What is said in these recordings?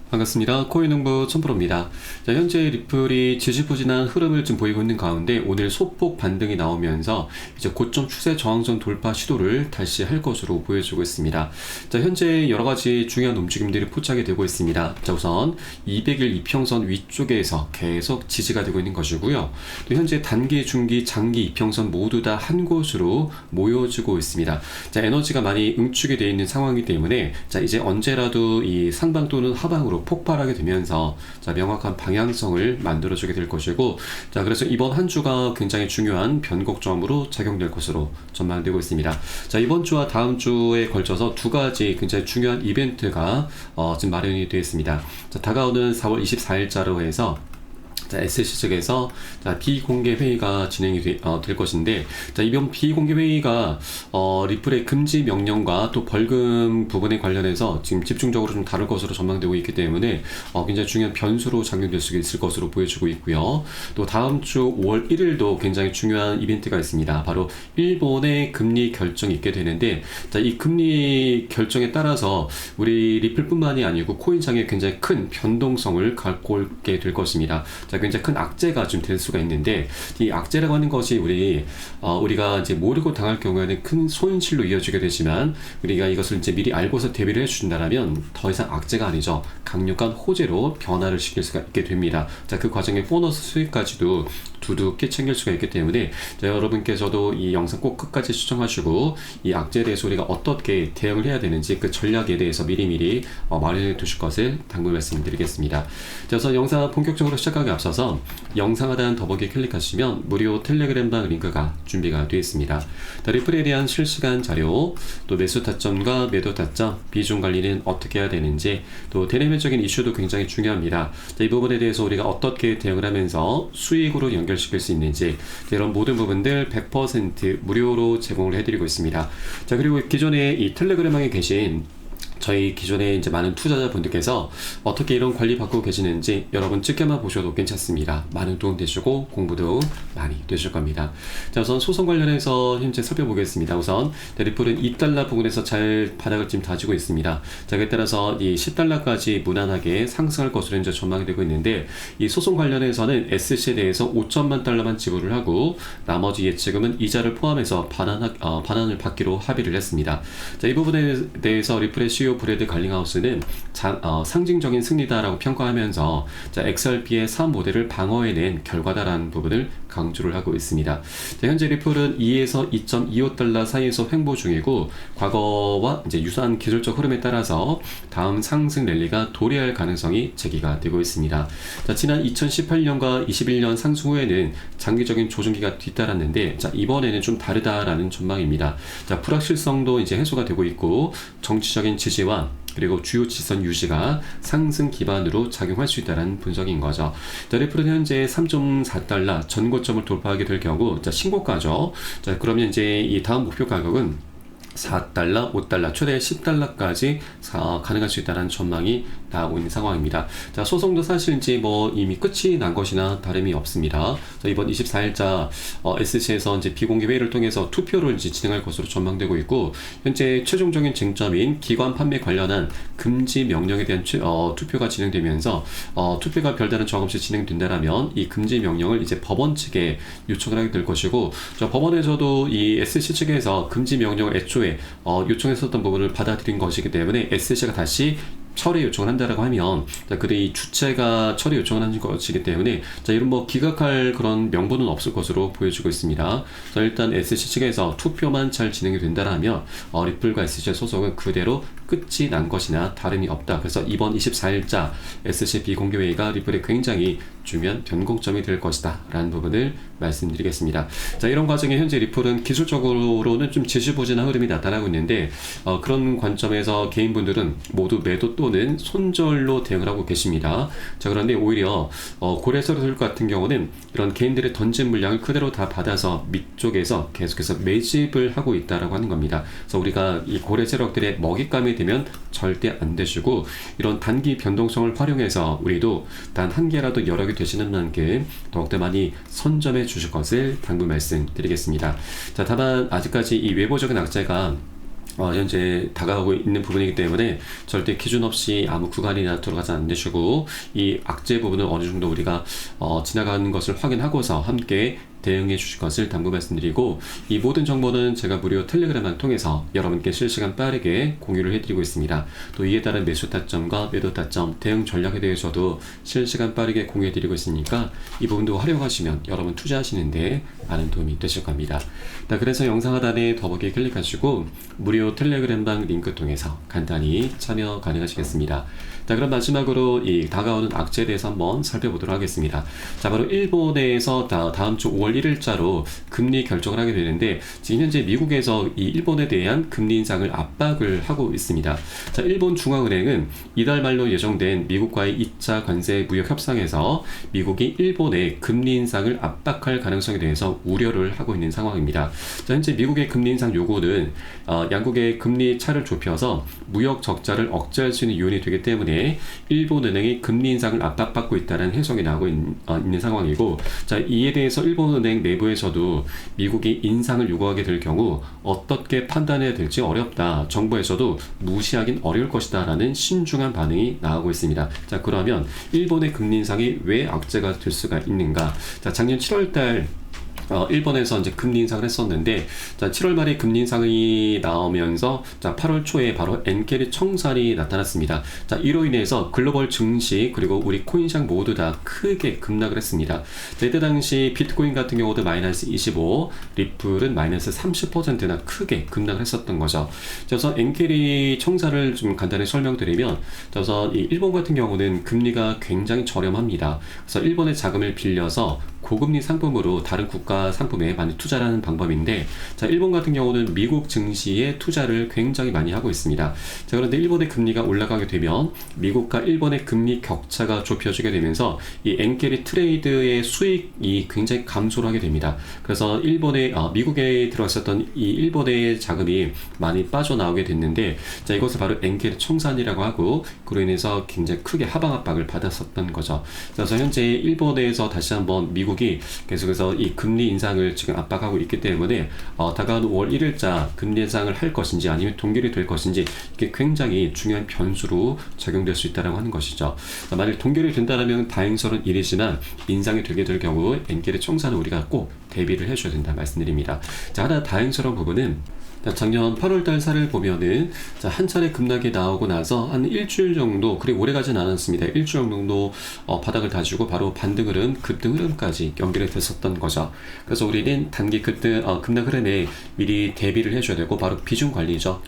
반갑습니다. 코인홍보 촌프로입니다. 자, 현재 리플이 지지부진한 흐름을 좀 보이고 있는 가운데 오늘 소폭 반등이 나오면서 이제 고점 추세 저항선 돌파 시도를 다시 할 것으로 보여주고 있습니다. 자, 현재 여러 가지 중요한 움직임들이 포착이 되고 있습니다. 자, 우선 200일 이평선 위쪽에서 계속 지지가 되고 있는 것이고요. 또 현재 단기, 중기, 장기 이평선 모두 다 한 곳으로 모여지고 있습니다. 자, 에너지가 많이 응축이 되어 있는 상황이기 때문에 자, 이제 언제라도 이 상방 또는 하방으로 폭발하게 되면서 자, 명확한 방향성을 만들어주게 될 것이고, 자, 그래서 이번 한 주가 굉장히 중요한 변곡점으로 작용될 것으로 전망되고 있습니다. 자, 이번 주와 다음 주에 걸쳐서 두 가지 굉장히 중요한 이벤트가 지금 마련이 되어 있습니다. 자, 다가오는 4월 24일자로 해서 자, SC 측에서 자, 비공개 회의가 진행이 될 것인데, 자, 이번 비공개 회의가 리플의 금지 명령과 또 벌금 부분에 관련해서 지금 집중적으로 좀 다룰 것으로 전망되고 있기 때문에 굉장히 중요한 변수로 작용될 수 있을 것으로 보여지고 있고요. 또 다음 주 5월 1일도 굉장히 중요한 이벤트가 있습니다. 바로 일본의 금리 결정이 있게 되는데, 자, 이 금리 결정에 따라서 우리 리플뿐만이 아니고 코인장에 굉장히 큰 변동성을 갖고 오게 될 것입니다. 자, 굉장히 큰 악재가 좀 될 수가 있는데, 이 악재라고 하는 것이 우리가 이제 모르고 당할 경우에는 큰 손실로 이어지게 되지만, 우리가 이것을 이제 미리 알고서 대비를 해준다면 더 이상 악재가 아니죠. 강력한 호재로 변화를 시킬 수가 있게 됩니다. 자, 그 과정에 보너스 수익까지도 두둑히 챙길 수가 있기 때문에 자, 여러분께서도 이 영상 꼭 끝까지 시청하시고 이 악재에 대해서 우리가 어떻게 대응을 해야 되는지 그 전략에 대해서 미리미리 마련해 두실 것을 당부 말씀드리겠습니다. 자, 그래서 영상 본격적으로 시작하기 앞서서 영상 하단 더보기 클릭하시면 무료 텔레그램방 링크가 준비가 되어 있습니다. 리플에 대한 실시간 자료, 또 매수 타점과 매도 타점, 비중 관리는 어떻게 해야 되는지, 또 대내면적인 이슈도 굉장히 중요합니다. 자, 이 부분에 대해서 우리가 어떻게 대응을 하면서 수익으로 연결시킬 수 있는지 이런 모든 부분들 100% 무료로 제공을 해드리고 있습니다. 자, 그리고 기존에 이 텔레그램방에 계신 저희 기존에 이제 많은 투자자분들께서 어떻게 이런 관리 받고 계시는지 여러분 찍게만 보셔도 괜찮습니다. 많은 도움 되시고 공부도 많이 되실 겁니다. 자, 우선 소송 관련해서 현재 살펴보겠습니다. 우선 리플은 2달러 부근에서 잘 바닥을 지금 다지고 있습니다. 자, 그에 따라서 이 10달러까지 무난하게 상승할 것으로 이제 전망이 되고 있는데, 이 소송 관련해서는 SC에 대해서 5천만 달러만 지불을 하고 나머지 예치금은 이자를 포함해서 반환을 받기로 합의를 했습니다. 자, 이 부분에 대해서 리플의 CEO 브래드 갈링하우스는 상징적인 승리다라고 평가하면서 자, XRP의 사업 모델을 방어해낸 결과다라는 부분을 강조를 하고 있습니다. 자, 현재 리플은 2에서 2.25달러 사이에서 횡보 중이고, 과거와 이제 유사한 기술적 흐름에 따라서 다음 상승 랠리가 도래할 가능성이 제기가 되고 있습니다. 자, 지난 2018년과 21년 상승 후에는 장기적인 조정기가 뒤따랐는데, 자, 이번에는 좀 다르다라는 전망입니다. 자, 불확실성도 이제 해소가 되고 있고, 정치적인 지지와 그리고 주요 지선 유지가 상승 기반으로 작용할 수 있다는 분석인 거죠. 자, 리플은 현재 3.4달러 전고점을 돌파하게 될 경우 자, 신고가죠. 자, 그러면 이제 이 다음 목표 가격은 4달러, 5달러, 최대 10달러까지 가능할 수 있다는 전망이 나오고 있는 상황입니다. 자, 소송도 사실 이제 이미 끝이 난 것이나 다름이 없습니다. 자, 이번 24일자 SC에서 이제 비공개 회의를 통해서 투표를 이제 진행할 것으로 전망되고 있고, 현재 최종적인 쟁점인 기관 판매 관련한 금지 명령에 대한 투표가 진행되면서 투표가 별다른 저항 없이 진행된다라면 이 금지 명령을 이제 법원 측에 요청을 하게 될 것이고, 저 법원에서도 이 SC 측에서 금지 명령을 애초에 요청했었던 부분을 받아들인 것이기 때문에 SC가 다시 처리 요청을 한다라고 하면 이 주체가 처리 요청을 하는 것이기 때문에 자, 이런 기각할 그런 명분은 없을 것으로 보여지고 있습니다. 자, 일단 SC 측에서 투표만 잘 진행이 된다라면 리플과 SC의 소송은 그대로 끝이 난 것이나 다름이 없다. 그래서 이번 24일자 SC 비공개 회의가 리플에 굉장히 중요한 변곡점이 될 것이다 라는 부분을 말씀드리겠습니다. 자, 이런 과정에 현재 리플은 기술적으로는 좀 지지부진한 흐름이 나타나고 있는데, 그런 관점에서 개인분들은 모두 매도 또는 손절로 대응을 하고 계십니다. 자, 그런데 오히려 고래세력들 같은 경우는 이런 개인들의 던진 물량을 그대로 다 받아서 밑쪽에서 계속해서 매집을 하고 있다라고 하는 겁니다. 그래서 우리가 이 고래세력들의 먹잇감이 되면 절대 안 되시고, 이런 단기 변동성을 활용해서 우리도 단 한 개라도 여러 개 되시는 만큼 더욱더 많이 선점해 주실 것을 당부 말씀드리겠습니다. 자, 다만 아직까지 이 외부적인 악재가 현재 다가오고 있는 부분이기 때문에 절대 기준 없이 아무 구간이나 들어가지 않으시고 이 악재 부분을 어느 정도 우리가 지나가는 것을 확인하고서 함께 대응해 주실 것을 당부 말씀드리고, 이 모든 정보는 제가 무료 텔레그램을 통해서 여러분께 실시간 빠르게 공유를 해드리고 있습니다. 또 이에 따른 매수 타점과 매도 타점, 대응 전략에 대해서도 실시간 빠르게 공유해드리고 있으니까 이 부분도 활용하시면 여러분 투자하시는데 많은 도움이 되실 겁니다. 그래서 영상 하단에 더보기 클릭하시고 무료 텔레그램방 링크 통해서 간단히 참여 가능하시겠습니다. 그럼 마지막으로 이 다가오는 악재에 대해서 한번 살펴보도록 하겠습니다. 바로 일본에서 다음 주 5월 1일자로 금리 결정을 하게 되는데, 지금 현재 미국에서 이 일본에 대한 금리 인상을 압박을 하고 있습니다. 일본 중앙은행은 이달 말로 예정된 미국과의 2차 관세 무역 협상에서 미국이 일본의 금리 인상을 압박할 가능성에 대해서 우려를 하고 있는 상황입니다. 현재 미국의 금리 인상 요구는 양국의 금리 차를 좁혀서 무역 적자를 억제할 수 있는 요인이 되기 때문에 일본은행이 금리 인상을 압박받고 있다는 해석이 나오고 있는 상황이고, 이에 대해서 일본은행 내부에서도 미국이 인상을 요구하게 될 경우 어떻게 판단해야 될지 어렵다, 정부에서도 무시하긴 어려울 것이다 라는 신중한 반응이 나오고 있습니다. 그러면 일본의 금리 인상이 왜 악재가 될 수가 있는가? 작년 7월달 일본에서 이제 금리 인상을 했었는데, 7월 말에 금리 인상이 나오면서 8월 초에 바로 엔케리 청산이 나타났습니다. 이로 인해서 글로벌 증시 그리고 우리 코인시장 모두 다 크게 급락을 했습니다. 이때 당시 비트코인 같은 경우도 마이너스 25, 리플은 마이너스 30%나 크게 급락을 했었던 거죠. 그래서 엔케리 청산을 좀 간단히 설명드리면, 그래서 이 일본 같은 경우는 금리가 굉장히 저렴합니다. 그래서 일본의 자금을 빌려서 고금리 상품으로 다른 국가 상품에 많이 투자를 하는 방법인데, 일본 같은 경우는 미국 증시에 투자를 굉장히 많이 하고 있습니다. 그런데 일본의 금리가 올라가게 되면 미국과 일본의 금리 격차가 좁혀지게 되면서 이 엔케리 트레이드의 수익이 굉장히 감소를 하게 됩니다. 그래서 미국에 들어있었던 이 일본의 자금이 많이 빠져나오게 됐는데, 이것을 바로 엔케리 청산이라고 하고, 그로 인해서 굉장히 크게 하방 압박을 받았었던 거죠. 그래서 현재 일본에서 다시 한번 미국이 계속해서 이 금리 인상을 지금 압박하고 있기 때문에 다가오는 5월 1일자 금리 인상을 할 것인지 아니면 동결이 될 것인지, 이게 굉장히 중요한 변수로 작용될 수 있다고 하는 것이죠. 만약 동결이 된다면 다행스러운 일이지만, 인상이 되게 될 경우 엔케리 청산은 우리가 꼭 대비를 해줘야 된다 말씀드립니다. 하나 다행스러운 부분은, 작년 8월달 사를 보면은 한 차례 급락이 나오고 나서 한 일주일 정도, 그리 오래 가진 않았습니다. 일주일 정도 바닥을 다지고 바로 반등 흐름, 급등 흐름까지 연결이 됐었던 거죠. 그래서 우리는 단기 급락 흐름에 미리 대비를 해줘야 되고, 바로 비중 관리죠.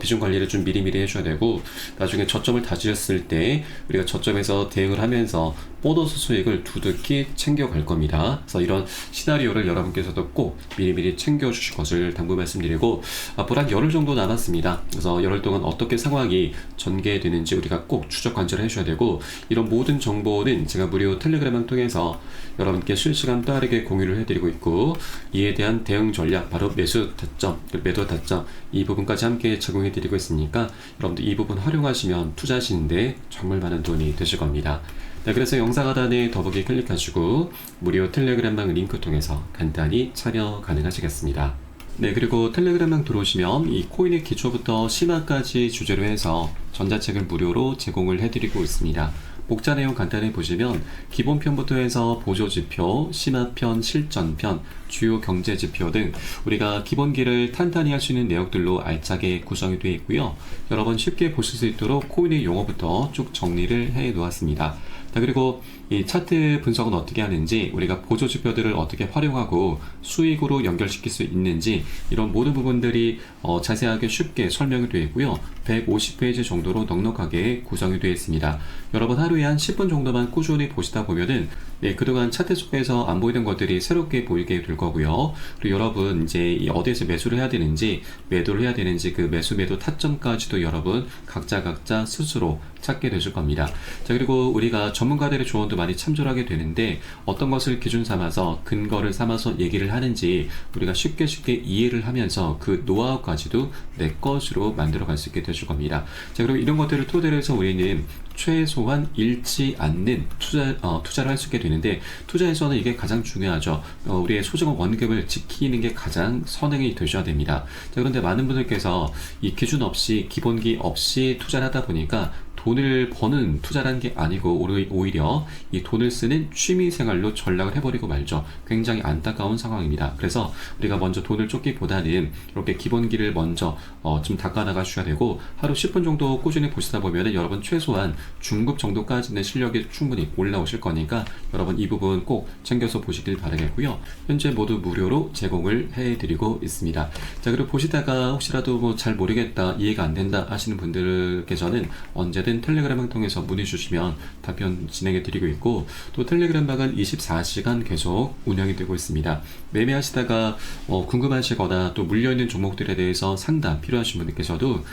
비중 관리를 좀 미리미리 해줘야 되고, 나중에 저점을 다지셨을 때 우리가 저점에서 대응을 하면서 보너스 수익을 두둑히 챙겨갈 겁니다. 그래서 이런 시나리오를 여러분께서도 꼭 미리미리 챙겨주실 것을 당부 말씀드리고, 앞으로 한 열흘 정도 남았습니다. 그래서 열흘 동안 어떻게 상황이 전개되는지 우리가 꼭 추적 관찰을 해줘야 되고, 이런 모든 정보는 제가 무료 텔레그램을 통해서 여러분께 실시간 빠르게 공유를 해드리고 있고, 이에 대한 대응 전략, 바로 매수 타점, 매도 타점, 이 부분까지 함께 제공해드리고 있으니까 여러분들 이 부분 활용하시면 투자하시는데 정말 많은 도움이 되실 겁니다. 그래서 영상 하단에 더보기 클릭하시고 무료 텔레그램방 링크 통해서 간단히 참여 가능하시겠습니다. 그리고 텔레그램방 들어오시면 이 코인의 기초부터 심화까지 주제로 해서 전자책을 무료로 제공을 해드리고 있습니다. 목차 내용 간단히 보시면 기본편부터 해서 보조지표, 심화편, 실전편, 주요 경제지표 등 우리가 기본기를 탄탄히 할 수 있는 내용들로 알차게 구성이 되어 있고요. 여러분 쉽게 보실 수 있도록 코인의 용어부터 쭉 정리를 해 놓았습니다. 그리고 이 차트 분석은 어떻게 하는지, 우리가 보조지표들을 어떻게 활용하고 수익으로 연결시킬 수 있는지, 이런 모든 부분들이 자세하게 쉽게 설명이 되어 있고요. 150페이지 정도로 넉넉하게 구성이 되어 있습니다. 여러분 하루에 한 10분 정도만 꾸준히 보시다 보면은 그동안 차트 속에서 안 보이던 것들이 새롭게 보이게 될 거고요. 그리고 여러분 이제 어디에서 매수를 해야 되는지, 매도를 해야 되는지, 그 매수 매도 타점까지도 여러분 각자 스스로 찾게 되실 겁니다. 그리고 우리가 전문가들의 조언도 많이 참조를 하게 되는데, 어떤 것을 기준 삼아서 근거를 삼아서 얘기를 하는지 우리가 쉽게 이해를 하면서 그 노하우까지도 내 것으로 만들어 갈 수 있게 되실 겁니다. 그리고 이런 것들을 토대로 해서 우리는 최소한 잃지 않는 투자를 할 수 있게 되는데, 투자에서는 이게 가장 중요하죠. 우리의 소중한 원금을 지키는 게 가장 선행이 되셔야 됩니다. 자, 그런데 많은 분들께서 이 기준 없이, 기본기 없이 투자를 하다 보니까 돈을 버는 투자라는 게 아니고 오히려 이 돈을 쓰는 취미생활로 전락을 해버리고 말죠. 굉장히 안타까운 상황입니다. 그래서 우리가 먼저 돈을 쫓기보다는 이렇게 기본기를 먼저 좀 닦아나가셔야 되고, 하루 10분 정도 꾸준히 보시다 보면 여러분 최소한 중급 정도까지는 실력이 충분히 올라오실 거니까 여러분 이 부분 꼭 챙겨서 보시길 바라겠고요. 현재 모두 무료로 제공을 해드리고 있습니다. 자, 그리고 보시다가 혹시라도 뭐 잘 모르겠다, 이해가 안 된다 하시는 분들께서는 언제든 텔레그램을 통해서 문의 주시면 답변 진행해 드리고 있고, 또 텔레그램 방은 24시간 계속 운영이 되고 있습니다. 매매하시다가 궁금하시거나 또 물려있는 종목들에 대해서 상담 필요하신 분들께서도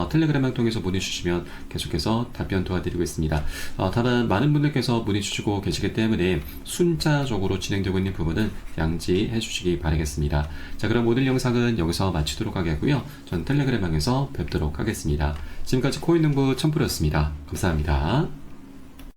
텔레그램 방 통해서 문의 주시면 계속해서 답변 도와드리고 있습니다. 다만 많은 분들께서 문의 주시고 계시기 때문에 순차적으로 진행되고 있는 부분은 양지해 주시기 바라겠습니다. 자, 그럼 오늘 영상은 여기서 마치도록 하겠고요. 전 텔레그램 방에서 뵙도록 하겠습니다. 지금까지 코인농부 첨프였습니다. 감사합니다.